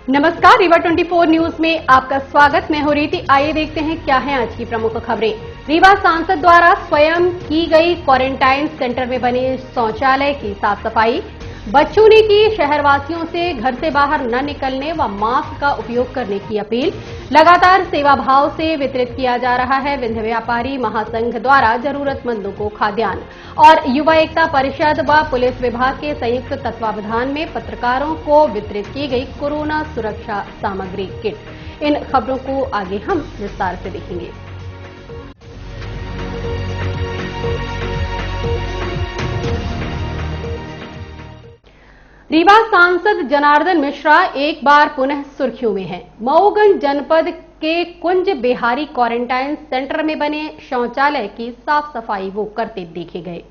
नमस्कार, रीवा 24 न्यूज में आपका स्वागत। मैं हूं रीति। आइए देखते हैं क्या है आज की प्रमुख खबरें। रीवा सांसद द्वारा स्वयं की गई क्वारंटाइन सेंटर में बने शौचालय की साफ सफाई। बच्चों ने की शहरवासियों से घर से बाहर न निकलने व मास्क का उपयोग करने की अपील। लगातार सेवा भाव से वितरित किया जा रहा है विंध्य व्यापारी महासंघ द्वारा जरूरतमंदों को खाद्यान्न। और युवा एकता परिषद व पुलिस विभाग के संयुक्त तत्वावधान में पत्रकारों को वितरित की गई कोरोना सुरक्षा सामग्री किट। इन खबरों को आगे हम विस्तार से देखेंगे। रीवा सांसद जनार्दन मिश्रा एक बार पुनः सुर्खियों में हैं। मऊगंज जनपद के कुंज बिहारी क्वारंटाइन सेंटर में बने शौचालय की साफ सफाई वो करते देखे गए।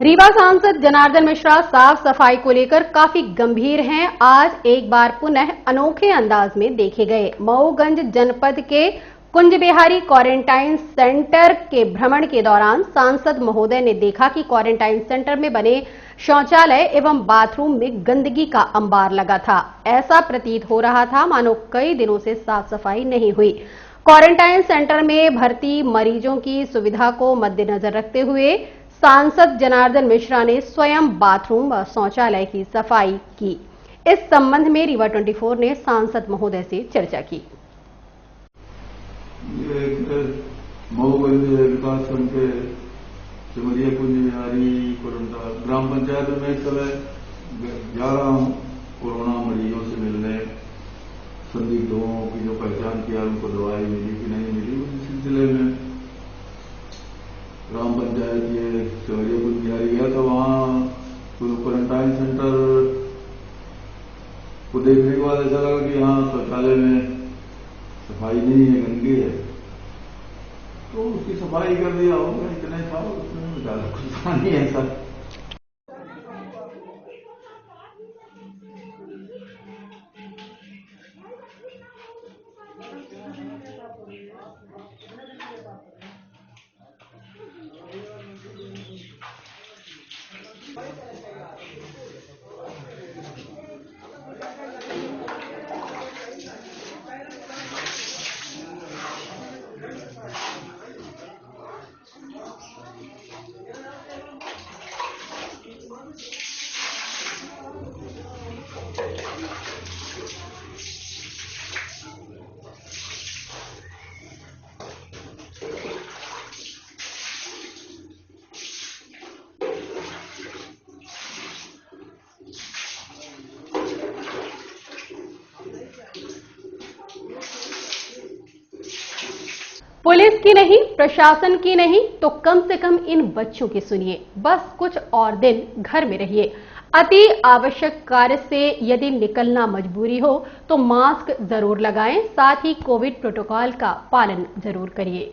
रीवा सांसद जनार्दन मिश्रा साफ सफाई को लेकर काफी गंभीर हैं। आज एक बार पुनः अनोखे अंदाज में देखे गए। मऊगंज जनपद के कुंज बिहारी क्वारंटाइन सेंटर के भ्रमण के दौरान सांसद महोदय ने देखा कि क्वारंटाइन सेंटर में बने शौचालय एवं बाथरूम में गंदगी का अंबार लगा था। ऐसा प्रतीत हो रहा था मानो कई दिनों से साफ सफाई नहीं हुई। क्वारंटाइन सेंटर में भर्ती मरीजों की सुविधा को मद्देनजर रखते हुए सांसद जनार्दन मिश्रा ने स्वयं बाथरूम व शौचालय की सफाई की। इस संबंध में रीवा 24 ने सांसद महोदय से चर्चा की। मऊगंज विकास खंड के सिमरिया कुंज बिहारी ग्राम पंचायत में इस समय जा रहा हूं कोरोना मरीजों से मिलने। संदिग्धों की जो पहचान किया उनको दवाई मिली कि नहीं मिली, उस सिलसिले में ग्राम पंचायत ये सिमरिया कुंज बिहारी गया तो वहां क्वारंटाइन सेंटर को देखने के बाद ऐसा लगा कि यहाँ शौचालय में सफाई नहीं है, गंदगी है, तो उसकी सफाई कर दिया होगा। इतना ही था, उसमें ज्यादा कुछ नहीं है ऐसा। पुलिस की नहीं, प्रशासन की नहीं, तो कम से कम इन बच्चों की सुनिए। बस कुछ और दिन घर में रहिए। अति आवश्यक कार्य से यदि निकलना मजबूरी हो तो मास्क जरूर लगाएं, साथ ही कोविड प्रोटोकॉल का पालन जरूर करिए।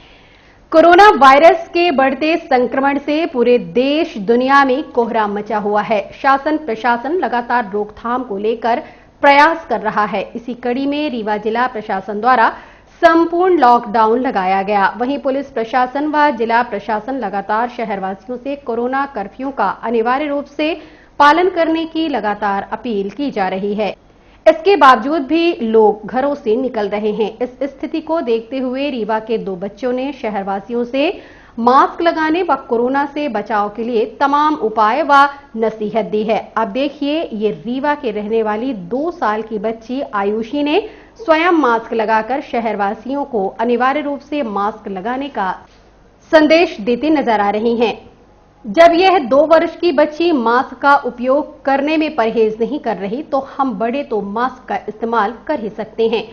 कोरोना वायरस के बढ़ते संक्रमण से पूरे देश दुनिया में कोहराम मचा हुआ है। शासन प्रशासन लगातार रोकथाम को लेकर प्रयास कर रहा है। इसी कड़ी में रीवा जिला प्रशासन द्वारा संपूर्ण लॉकडाउन लगाया गया। वहीं पुलिस प्रशासन व जिला प्रशासन लगातार शहरवासियों से कोरोना कर्फ्यू का अनिवार्य रूप से पालन करने की लगातार अपील की जा रही है। इसके बावजूद भी लोग घरों से निकल रहे हैं। इस स्थिति को देखते हुए रीवा के 2 बच्चों ने शहरवासियों से मास्क लगाने व कोरोना से बचाव के लिए तमाम उपाय व नसीहत दी है। अब देखिए, ये रीवा के रहने वाली 2 साल की बच्ची आयुषी ने स्वयं मास्क लगाकर शहरवासियों को अनिवार्य रूप से मास्क लगाने का संदेश देती नजर आ रही हैं। जब यह 2 वर्ष की बच्ची मास्क का उपयोग करने में परहेज नहीं कर रही तो हम बड़े तो मास्क का इस्तेमाल कर ही सकते हैं।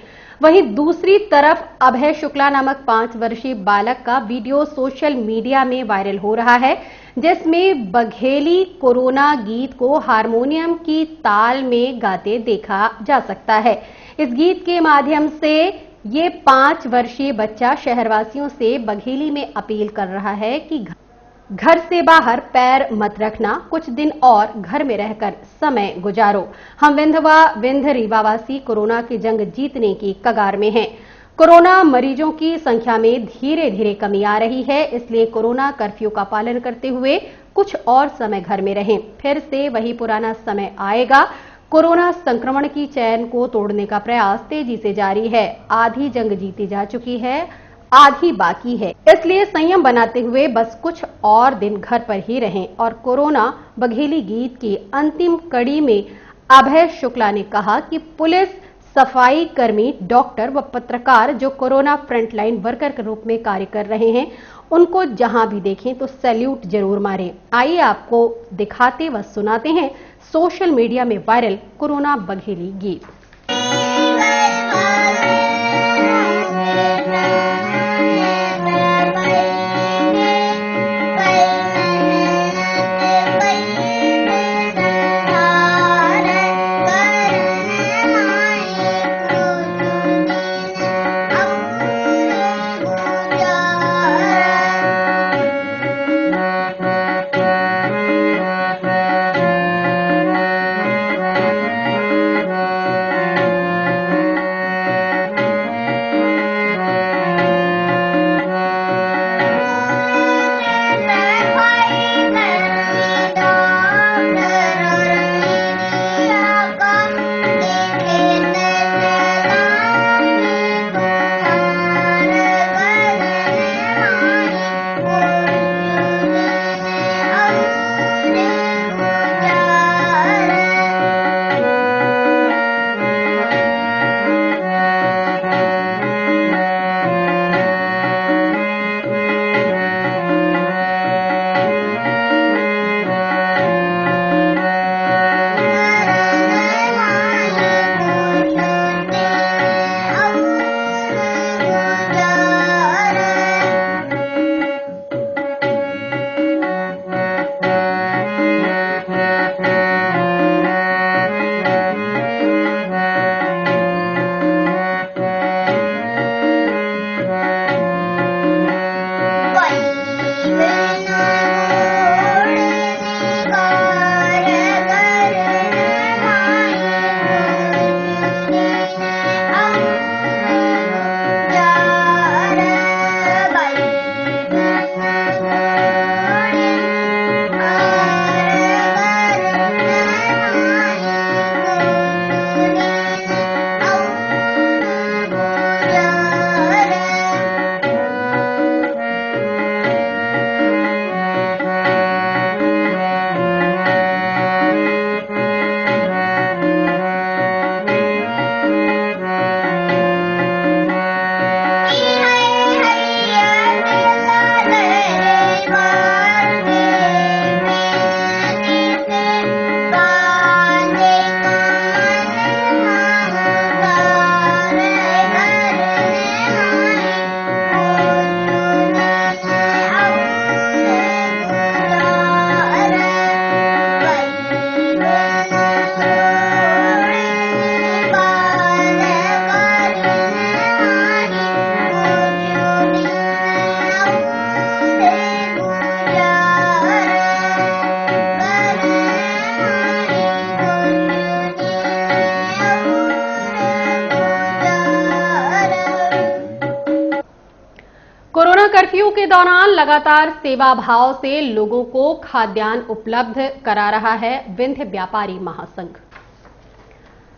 वहीं दूसरी तरफ अभय शुक्ला नामक 5 वर्षीय बालक का वीडियो सोशल मीडिया में वायरल हो रहा है, जिसमें बघेली कोरोना गीत को हारमोनियम की ताल में गाते देखा जा सकता है। इस गीत के माध्यम से ये 5 वर्षीय बच्चा शहरवासियों से बघेली में अपील कर रहा है कि घर से बाहर पैर मत रखना, कुछ दिन और घर में रहकर समय गुजारो। हम विंध्य रीवावासी कोरोना की जंग जीतने की कगार में हैं। कोरोना मरीजों की संख्या में धीरे धीरे कमी आ रही है, इसलिए कोरोना कर्फ्यू का पालन करते हुए कुछ और समय घर में रहें। फिर से वही पुराना समय आएगा। कोरोना संक्रमण की चैन को तोड़ने का प्रयास तेजी से जारी है। आधी जंग जीती जा चुकी है, आधी बाकी है। इसलिए संयम बनाते हुए बस कुछ और दिन घर पर ही रहें। और कोरोना बघेली गीत की अंतिम कड़ी में अभय शुक्ला ने कहा कि पुलिस, सफाई कर्मी, डॉक्टर व पत्रकार जो कोरोना फ्रंटलाइन वर्कर के रूप में कार्य कर रहे हैं, उनको जहां भी देखें तो सैल्यूट जरूर मारें। आइए आपको दिखाते व सुनाते हैं सोशल मीडिया में वायरल कोरोना बघेली गीत। कोरोना कर्फ्यू के दौरान लगातार सेवा भाव से लोगों को खाद्यान्न उपलब्ध करा रहा है विंध्य व्यापारी महासंघ।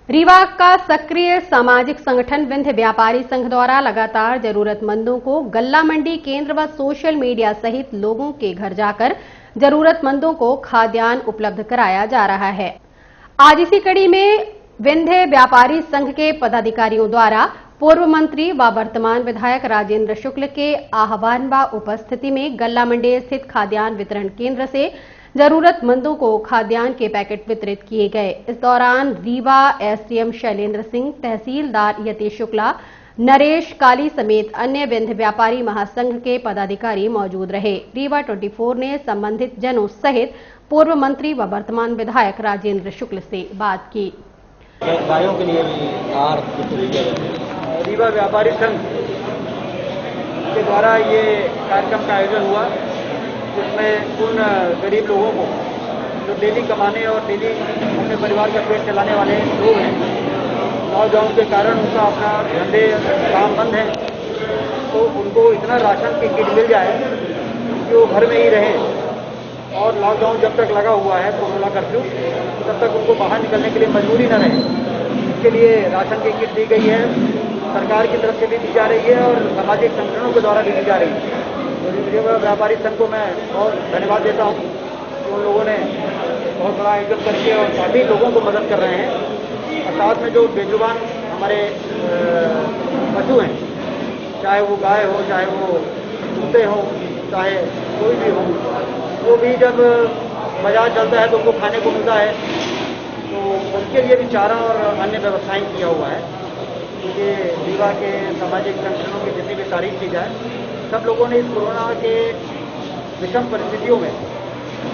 रीवा का सक्रिय सामाजिक संगठन विंध्य व्यापारी संघ द्वारा लगातार जरूरतमंदों को गल्ला मंडी केंद्र व सोशल मीडिया सहित लोगों के घर जाकर जरूरतमंदों को खाद्यान्न उपलब्ध कराया जा रहा है। आज इसी कड़ी में विंध्य व्यापारी संघ के पदाधिकारियों द्वारा पूर्व मंत्री व वर्तमान विधायक राजेंद्र शुक्ल के आह्वान व उपस्थिति में गल्ला मंडी स्थित खाद्यान्न वितरण केंद्र से जरूरतमंदों को खाद्यान्न के पैकेट वितरित किए गए। इस दौरान रीवा एसडीएम शैलेंद्र सिंह, तहसीलदार यतीश शुक्ला, नरेश काली समेत अन्य विंध्य व्यापारी महासंघ के पदाधिकारी मौजूद रहे। रीवा 24 ने संबंधित जनों सहित पूर्व मंत्री व वर्तमान विधायक राजेंद्र शुक्ल से बात की। गायों के लिए भी आहार रीवा व्यापारी संघ के द्वारा ये कार्यक्रम का आयोजन हुआ, जिसमें उन गरीब लोगों को जो डेली कमाने और डेली अपने परिवार का पेट चलाने वाले लोग हैं, लॉकडाउन के कारण उनका अपना धंधे काम बंद है, तो उनको इतना राशन की किट मिल जाए कि वो घर में ही रहे और लॉकडाउन जब तक लगा हुआ है, कोरोना कर्फ्यू, तब तक उनको बाहर निकलने के लिए मजबूरी न रहे, इसके लिए राशन की किट दी गई है, सरकार की तरफ से भी दी जा रही है और सामाजिक संगठनों के द्वारा भी दी जा रही है। तो व्यापारी संघ को मैं बहुत धन्यवाद देता हूँ कि उन लोगों ने बहुत बड़ा आयोजन करके और काफ़ी लोगों को मदद कर रहे हैं। और साथ में जो बेजुबान हमारे पशु हैं, चाहे वो गाय हो, चाहे वो कुत्ते हो, चाहे कोई भी हो, वो भी जब बाजार चलता है तो उनको खाने को मिलता है, तो उनके लिए भी चारा और अन्य व्यवस्थाएं किया हुआ है। क्योंकि रीवा के सामाजिक संगठनों की जितनी भी सारी चीज़ है, सब लोगों ने इस कोरोना के विषम परिस्थितियों में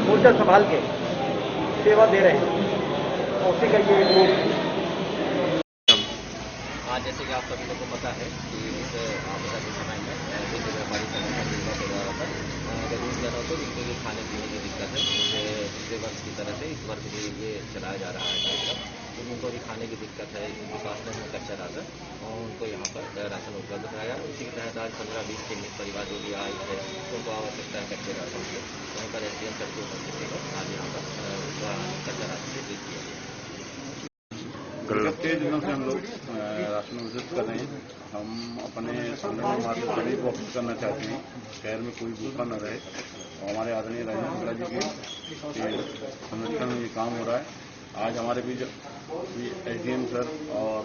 मोर्चा संभाल के सेवा दे रहे हैं। और उसी का ये ग्रुप आज जैसे कि आप सभी लोगों को पता है कि इस आपदा के समय में विश्व व्यापारी संगठन रीवा के द्वारा पर गरीब जनों को जिनके लिए खाने पीने की दिक्कत है, उनसे पिछले वर्ष की तरह से इस वर्ष भी ये चलाया जा रहा है कार्यक्रम। जिनको भी खाने की दिक्कत है, जिनके पास नहीं कच्चा राशन, और उनको यहाँ पर राशन उपलब्ध कराया। उसी के तहत आज 15-20 चिन्हित परिवार जो भी आए थे, उनको आवश्यकता है कच्चे राशन की, वहीं पर SDM सर की उपस्थिति में आज यहाँ पर कच्चा राशन वितरित किया गया। कई दिनों से हम लोग राशन वितरित कर रहे हैं। हम अपने संगठन मार्ग सभी को अपील करना चाहते हैं, शहर में कोई भूखा न रहे। और हमारे आदरणीय राजेंद्र शुक्ला जी के संरक्षण में ये काम हो रहा है। आज हमारे बीच SDM सर और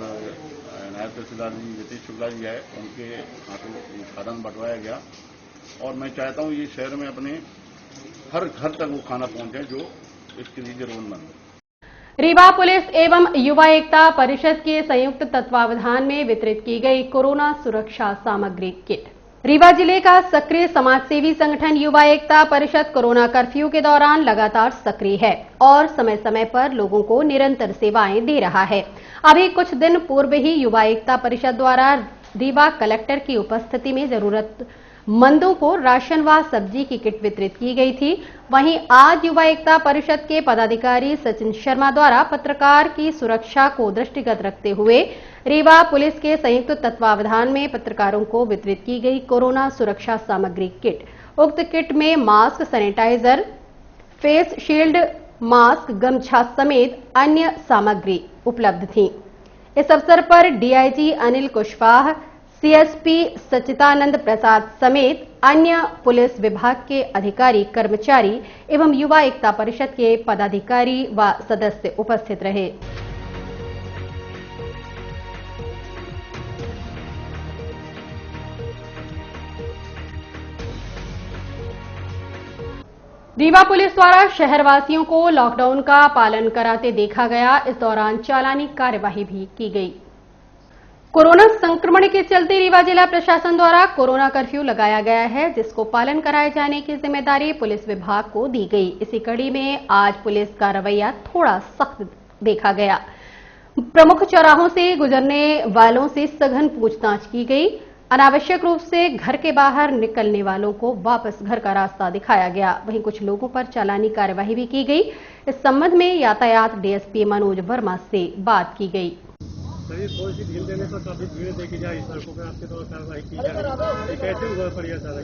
नायब तहसीलदार जी नीतीश शुक्ला जी है, उनके हाथों खाद्यान्न बंटवाया गया। और मैं चाहता हूँ ये शहर में अपने हर घर तक वो खाना पहुंचे जो इसके लिए जरूरतमंद है। रीवा पुलिस एवं युवा एकता परिषद के संयुक्त तत्वावधान में वितरित की गई कोरोना सुरक्षा सामग्री किट। रीवा जिले का सक्रिय समाजसेवी संगठन युवा एकता परिषद कोरोना कर्फ्यू के दौरान लगातार सक्रिय है और समय समय पर लोगों को निरंतर सेवाएं दे रहा है। अभी कुछ दिन पूर्व ही युवा एकता परिषद द्वारा रीवा कलेक्टर की उपस्थिति में जरूरतमंदों को राशन व सब्जी की किट वितरित की गई थी। वहीं आज युवा एकता परिषद के पदाधिकारी सचिन शर्मा द्वारा पत्रकार की सुरक्षा को दृष्टिगत रखते हुए रीवा पुलिस के संयुक्त तत्वावधान में पत्रकारों को वितरित की गई कोरोना सुरक्षा सामग्री किट। उक्त किट में mask, sanitiser, face shield, mask, गमछा समेत अन्य सामग्री उपलब्ध थी। इस अवसर पर डीआईजी अनिल कुशवाहा, CSP सच्चिदानंद प्रसाद समेत अन्य पुलिस विभाग के अधिकारी, कर्मचारी एवं युवा एकता परिषद के पदाधिकारी व सदस्य उपस्थित रहे। रीवा पुलिस द्वारा शहरवासियों को लॉकडाउन का पालन कराते देखा गया। इस दौरान चालानी कार्यवाही भी की गई। कोरोना संक्रमण के चलते रीवा जिला प्रशासन द्वारा कोरोना कर्फ्यू लगाया गया है, जिसको पालन कराए जाने की जिम्मेदारी पुलिस विभाग को दी गई। इसी कड़ी में आज पुलिस का रवैया थोड़ा सख्त देखा गया। प्रमुख चौराहों से गुजरने वालों से सघन पूछताछ की गई। अनावश्यक रूप से घर के बाहर निकलने वालों को वापस घर का रास्ता दिखाया गया। वहीं कुछ लोगों पर चालानी कार्यवाही भी की गई। इस संबंध में यातायात DSP मनोज वर्मा से बात की गई। थोड़ी सी ढील देने पर काफी भीड़ देखी जाए सड़कों पर, आपके द्वारा कार्रवाई की जाए, कैसे हुआ पर यह सारा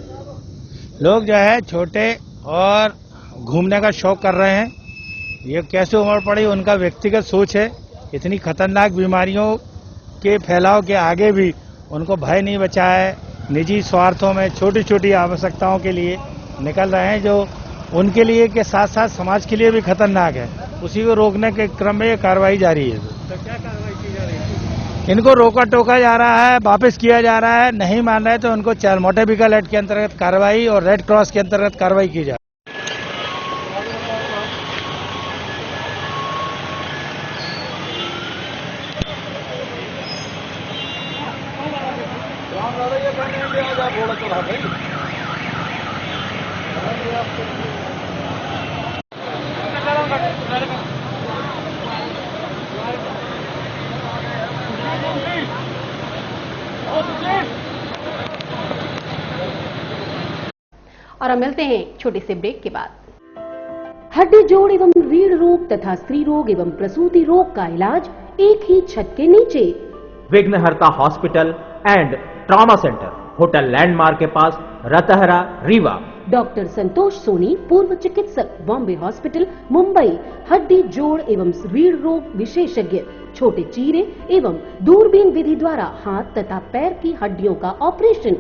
लोग जो है छोटे और घूमने का शौक कर रहे हैं। ये कैसे उमड़ पड़ी उनका व्यक्तिगत सोच है। इतनी खतरनाक बीमारियों के फैलाव के आगे भी उनको भय नहीं बचा है। निजी स्वार्थों में छोटी छोटी आवश्यकताओं के लिए निकल रहे हैं, जो उनके लिए के साथ साथ समाज के लिए भी खतरनाक है। उसी को रोकने के क्रम में ये कार्रवाई जारी है। तो क्या कार्रवाई की जा रही है? इनको रोका टोका जा रहा है, वापस किया जा रहा है। नहीं मान रहे तो उनको चाइल्ड मोटर व्हीकल एक्ट के अंतर्गत कार्रवाई और रेड क्रॉस के अंतर्गत कार्रवाई की जा रही है। और हम मिलते हैं छोटे से ब्रेक के बाद। हड्डी जोड़ एवं रीढ़ रोग तथा स्त्री रोग एवं प्रसूति रोग का इलाज एक ही छत के नीचे। विघ्नहर्ता hospital and trauma centre, hotel landmark के पास, रतहरा, रीवा। डॉक्टर संतोष सोनी, पूर्व चिकित्सक, बॉम्बे हॉस्पिटल, मुंबई, हड्डी जोड़ एवं रीढ़ रोग विशेषज्ञ, छोटे चीरे एवं दूरबीन विधि द्वारा हाथ तथा पैर की हड्डियों का ऑपरेशन,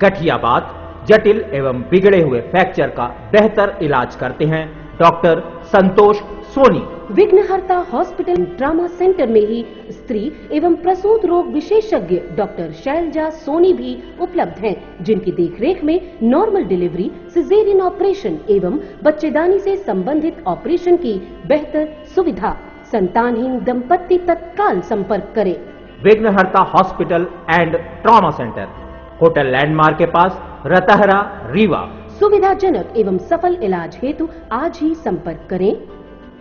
गठियाबात, जटिल एवं बिगड़े हुए फ्रैक्चर का बेहतर इलाज करते हैं डॉक्टर संतोष सोनी। विघ्नहर्ता हॉस्पिटल ट्रामा सेंटर में ही स्त्री एवं प्रसूत रोग विशेषज्ञ डॉक्टर शैलजा सोनी भी उपलब्ध हैं, जिनकी देखरेख में नॉर्मल डिलीवरी, सिजेरियन ऑपरेशन एवं बच्चेदानी से संबंधित ऑपरेशन की बेहतर सुविधा। संतानहीन दंपत्ति तत्काल संपर्क करें। विघ्नहर्ता hospital and trauma centre, hotel landmark के पास, रतहरा, रीवा। सुविधाजनक एवं सफल इलाज हेतु आज ही संपर्क करें।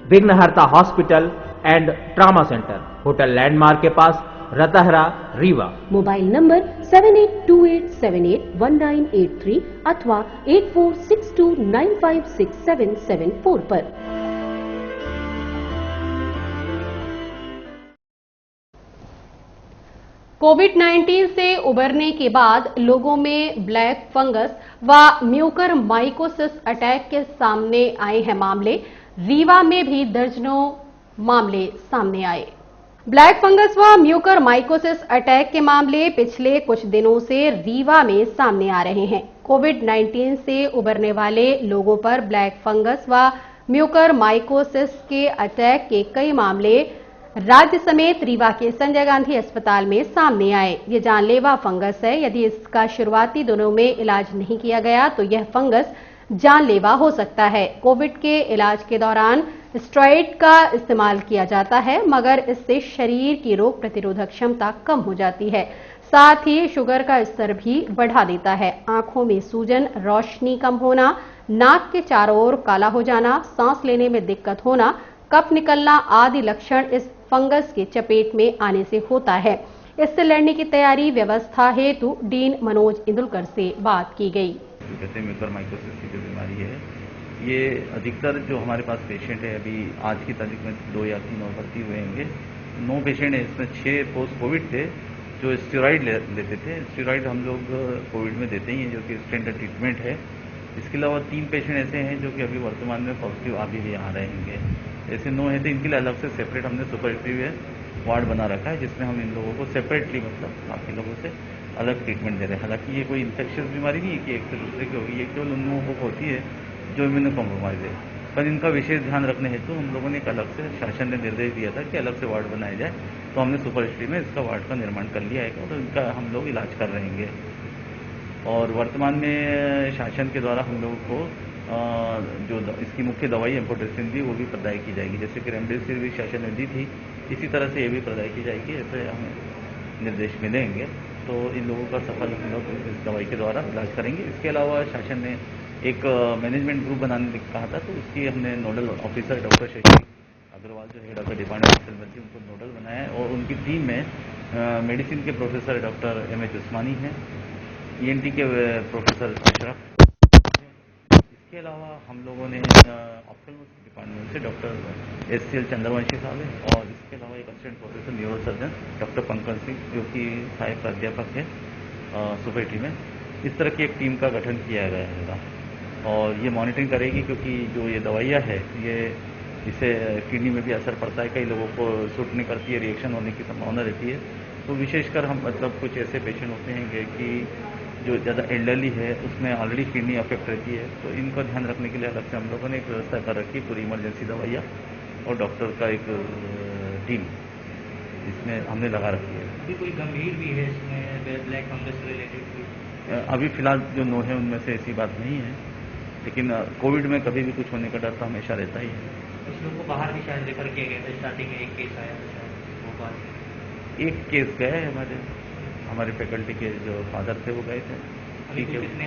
विघ्नहर्ता hospital and trauma centre, hotel landmark के पास, रतहरा, रीवा। मोबाइल नंबर 7828781983 अथवा 8462956774 पर। कोविड-19 से उबरने के बाद लोगों में ब्लैक फंगस व म्यूकरमाइकोसिस अटैक के सामने आए हैं मामले। रीवा में भी दर्जनों मामले सामने आए। ब्लैक फंगस व म्यूकरमाइकोसिस अटैक के मामले पिछले कुछ दिनों से रीवा में सामने आ रहे हैं। कोविड-19 से उबरने वाले लोगों पर ब्लैक फंगस व म्यूकरमाइकोसिस के अटैक के कई मामले राज्य समेत रीवा के संजय गांधी अस्पताल में सामने आए। ये जानलेवा फंगस है। यदि इसका शुरुआती दिनों में इलाज नहीं किया गया तो यह फंगस जानलेवा हो सकता है। कोविड के इलाज के दौरान स्टेरॉइड का इस्तेमाल किया जाता है, मगर इससे शरीर की रोग प्रतिरोधक क्षमता कम हो जाती है। साथ ही शुगर का स्तर भी बढ़ा देता है। आंखों में सूजन, रोशनी कम होना, नाक के चारों ओर काला हो जाना, सांस लेने में दिक्कत होना, कफ निकलना आदि लक्षण इस फंगस के चपेट में आने से होता है। इससे लड़ने की तैयारी व्यवस्था हेतु डीन मनोज इंदुलकर से बात की गई। जैसे म्यूकरमाइकोसिस की जो बीमारी है, ये अधिकतर जो हमारे पास पेशेंट है, अभी आज की तारीख में 2 या 3 और भर्ती हुए होंगे। 9 पेशेंट है, इसमें 6 पोस्ट कोविड थे जो स्टेरॉइड लेते थे। स्टेरॉइड हम लोग कोविड में देते ही हैं, जो कि स्टैंडर्ड ट्रीटमेंट है। इसके अलावा 3 पेशेंट ऐसे हैं जो कि अभी वर्तमान में पॉजिटिव अभी भी आ रहे होंगे। ऐसे 9 है तो इनके लिए अलग से सेपरेट हमने सुपरस्टिव वार्ड बना रखा है, जिसमें हम इन लोगों को सेपरेटली, मतलब बाकी लोगों से अलग ट्रीटमेंट दे रहे हैं। हालांकि ये कोई इन्फेक्शियस बीमारी नहीं है कि एक से दूसरे की होगी, ये केवल उन लोगों को होती है जो इम्यूनो कॉम्प्रोमाइज है। पर इनका विशेष ध्यान रखने हेतु हम लोगों ने एक अलग से, शासन ने निर्देश दिया था कि अलग से वार्ड बनाया जाए, तो हमने सुपरस्टिव में इसका वार्ड का निर्माण कर लिया है, तो इनका हम लोग इलाज कर रहे हैं। और वर्तमान में शासन के द्वारा हम लोगों को जो इसकी मुख्य दवाई एम्फोटेरिसिन भी वो भी प्रदाय की जाएगी। जैसे कि रेमडेसिविर भी शासन ने दी थी, इसी तरह से ये भी प्रदाय की जाएगी। ऐसे हमें निर्देश मिलेंगे तो इन लोगों का सफल हम लोग इस दवाई के द्वारा इलाज करेंगे। इसके अलावा शासन ने एक मैनेजमेंट ग्रुप बनाने कहा था, तो उसकी हमने nodal officer doctor Shashi Agarwal जो head of the department of emergency, उनको नोडल बनाया है। और उनकी टीम में मेडिसिन के प्रोफेसर डॉक्टर M.H. उस्मानी हैं, ENT के प्रोफेसर अशरफ। इसके अलावा हम लोगों ने ऑप्थेल्मोलॉजी डिपार्टमेंट से डॉक्टर SCL चंद्रवंशी साहब हैं, और इसके अलावा एक assistant professor neuro surgeon doctor Pankaj Singh, जो कि सहायक प्राध्यापक है सुपरटी में। इस तरह की एक टीम का गठन किया गया है और ये मॉनिटरिंग करेगी, क्योंकि जो ये दवाइयाँ है ये इससे किडनी में भी असर पड़ता है। कई लोगों को सूट नहीं करती है, रिएक्शन होने की संभावना रहती है। तो विशेषकर हम मतलब कुछ ऐसे पेशेंट होते हैं कि जो ज़्यादा एल्डरली है, उसमें ऑलरेडी किडनी अफेक्ट रहती है, तो इनका ध्यान रखने के लिए अलग से हम लोगों ने एक व्यवस्था कर रखी है। पूरी इमरजेंसी दवाइयाँ और डॉक्टर का एक टीम इसमें हमने लगा रखी है। अभी कोई गंभीर भी है इसमें ब्लैक फंगस से रिलेटेड? अभी फिलहाल जो 9 है उनमें से ऐसी बात नहीं है, लेकिन कोविड में कभी भी कुछ होने का डर तो हमेशा रहता ही है। कुछ लोगों को बाहर भी शायद रेफर किया गया था, स्टार्टिंग में एक केस आया था शायद भोपाल। एक केस गया है, हमारे फैकल्टी के जो फादर थे वो गए थे। ठीक है, कितने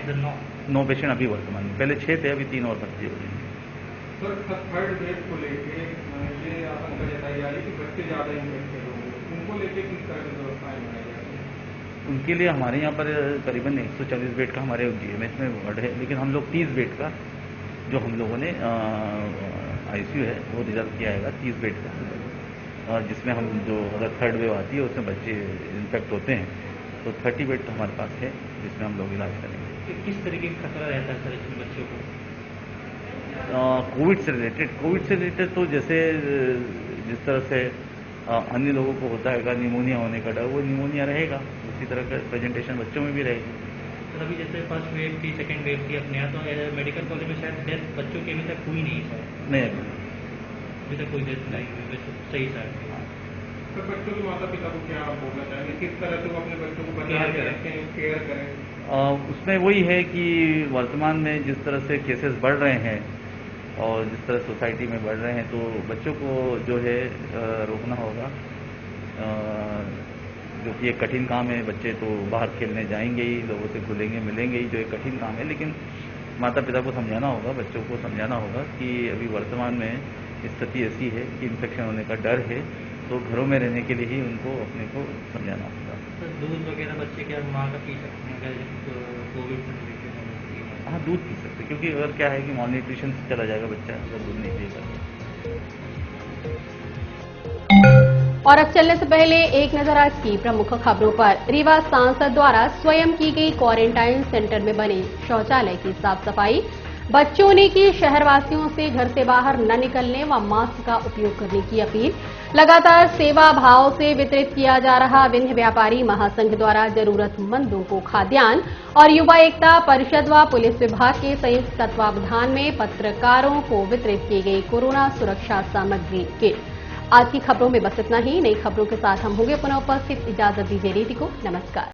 9 पेशेंट अभी वर्तमान में, पहले 6 थे, अभी 3 और भर्ती हो गए। सर, थर्ड वेव को लेके ये आशंका जताई जा रही है कि बच्चे ज्यादा इन्फेक्टेड होंगे, उनको लेके किस तरह की व्यवस्थाएं बनाई जा रही है? उनके लिए हमारे यहाँ पर करीबन 140 बेड का हमारे GMH में वार्ड है, लेकिन हम लोग 30 बेड का जो हम लोगों ने ICU है वो रिजर्व किया है 30 बेड का, और जिसमें हम जो अगर थर्ड वेव आती है उसमें बच्चे इन्फेक्ट होते हैं तो 30 बेड तो हमारे पास है। जिसमें हम लोग इलाज करेंगे। किस तरीके का खतरा रहता है सर इसमें बच्चों को? कोविड से रिलेटेड तो जैसे जिस तरह से अन्य लोगों को होता है निमोनिया होने का डर, वो निमोनिया रहेगा, उसी तरह का प्रेजेंटेशन बच्चों में भी रहेगी। सर अभी जैसे फर्स्ट वेव थी, सेकेंड वेव थी अपने यहाँ, तो मेडिकल कॉलेज में शायद डेथ बच्चों की अभी तक हुई नहीं है। नहीं, अभी तक कोई डेथ नहीं हुई, सही सर। तो बच्चों के माता पिता को क्या बोलना चाहेंगे, किस तरह से वो अपने बच्चों को बचा के रखें, केयर करें? उसमें वही है कि वर्तमान में जिस तरह से केसेस बढ़ रहे हैं और जिस तरह सोसाइटी में बढ़ रहे हैं, तो बच्चों को जो है रोकना होगा, जो कि एक कठिन काम है। बच्चे तो बाहर खेलने जाएंगे ही, लोगों से घुलेंगे मिलेंगे ही, जो एक कठिन काम है, लेकिन माता पिता को समझाना होगा, बच्चों को समझाना होगा कि अभी वर्तमान में स्थिति ऐसी है कि इन्फेक्शन होने का डर है, तो घरों में रहने के लिए ही उनको अपने को समझाना होगा। दूध वगैरह बच्चे क्या माँ का पी सकते हैं कोविड से रिलेटेड? हाँ, दूध पी सकते, क्योंकि अगर क्या है कि मॉलन्यूट्रिशन से चला जाएगा बच्चा अगर दूध नहीं पिएगा। और अब चलने से पहले एक नजर आज की प्रमुख खबरों पर। रीवा सांसद द्वारा स्वयं की गई क्वारंटाइन सेंटर में बने शौचालय की साफ सफाई। बच्चों ने की शहरवासियों से घर से बाहर न निकलने व मास्क का उपयोग करने की अपील। लगातार सेवा भाव से वितरित किया जा रहा विंध्य व्यापारी महासंघ द्वारा जरूरतमंदों को खाद्यान्न। और युवा एकता परिषद व पुलिस विभाग के संयुक्त तत्वावधान में पत्रकारों को वितरित की गई कोरोना सुरक्षा सामग्री किट। आज की खबरों में बस इतना ही। नई खबरों के साथ हम होंगे पुनः उपस्थित। इजाजत दीजिए रीति को। नमस्कार।